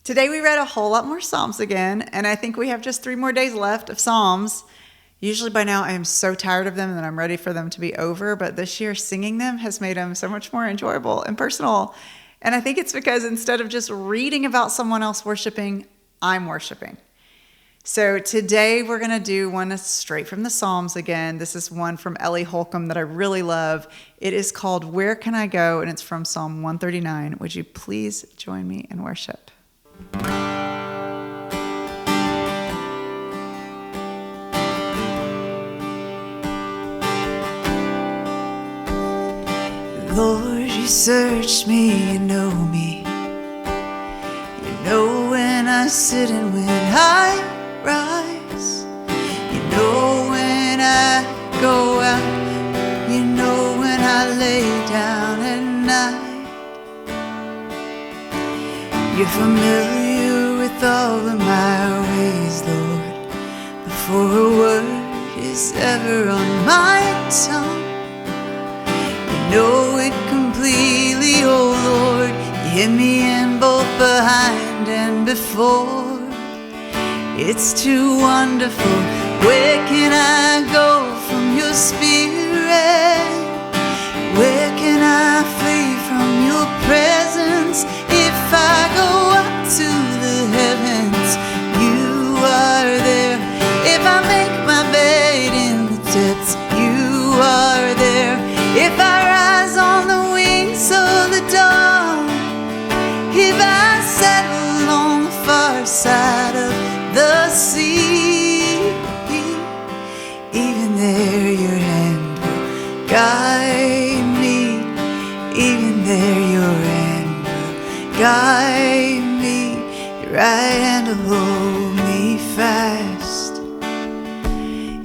Today we read a whole lot more Psalms again, and I think we have just 3 more days left of Psalms. Usually by now I am so tired of them and I'm ready for them to be over, but this year singing them has made them so much more enjoyable and personal. And I think it's because instead of just reading about someone else worshiping, I'm worshiping. So today we're going to do one that's straight from the Psalms again. This is one from Ellie Holcomb that I really love. It is called Where Can I Go? And it's from Psalm 139. Would you please join me in worship? Lord, you search me, you know me. You know when I sit and when I rise. You know when I go out. You know when I lay down at night. You're familiar with all of my ways, Lord, before a word is ever on my tongue. You know it completely, oh Lord. You hit me in both behind and before. It's too wonderful. Where can I go from your spirit? Where can I flee from your presence? If I go up to the heavens, you are there. If I make my bed in the depths, you are there. If I rise on the wings of the dawn, if I settle on the far side of the sea, even there your hand will guide me. Even there your hand will guide me. Your right hand will hold me fast.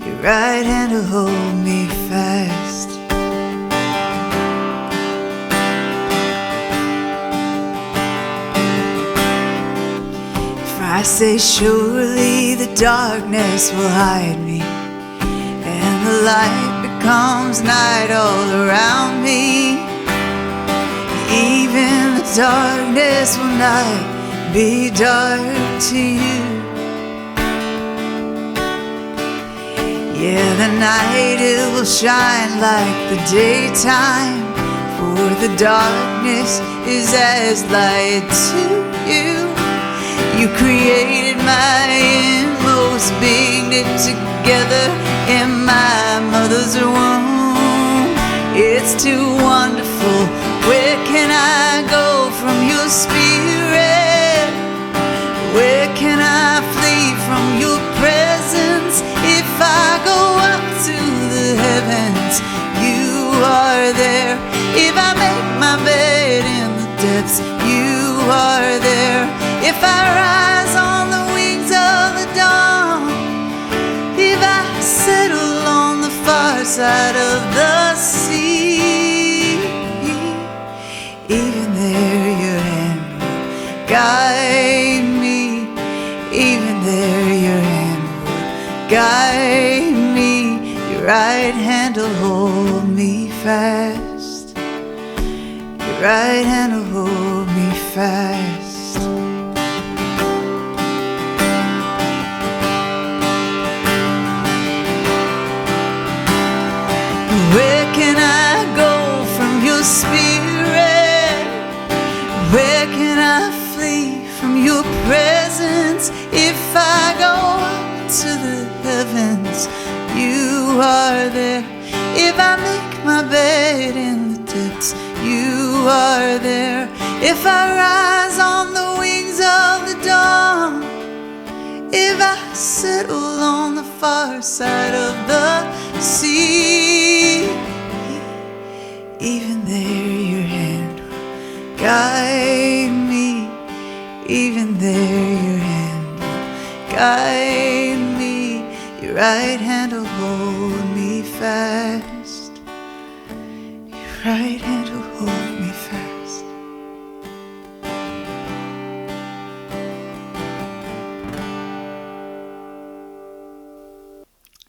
Your right hand will hold me fast. I say surely the darkness will hide me, and the light becomes night all around me. Even the darkness will not be dark to you. Yeah, the night it will shine like the daytime, for the darkness is as light to you. You created my inmost being, knit together in my mother's womb. It's too wonderful. Where can I go from your spirit? Where can I flee from your presence? If I go up to the heavens, you are there. If I make my bed in the depths, you are there. If I rise on the wings of the dawn, if I settle on the far side of the sea, even there your hand will guide me. Even there your hand will guide me. Your right hand will hold me fast. Your right hand will hold me fast. Where can I go from your spirit? Where can I flee from your presence? If I go up to the heavens, you are there. If I make my bed in the depths, you are there. If I rise on the wings of the dawn, if I settle on the far side of the sea, even there your hand will guide me. Even there your hand will guide me. Your right hand will hold me fast. Your right hand will hold me fast.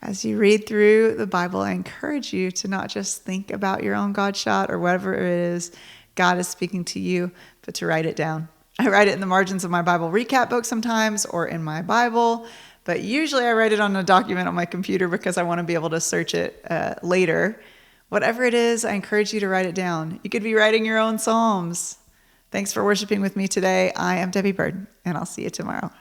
As you read through the Bible, I encourage you to not just think about your own God shot or whatever it is God is speaking to you, but to write it down. I write it in the margins of my Bible recap book sometimes, or in my Bible, but usually I write it on a document on my computer because I want to be able to search it later. Whatever it is, I encourage you to write it down. You could be writing your own Psalms. Thanks for worshiping with me today. I am Debbie Bird, and I'll see you tomorrow.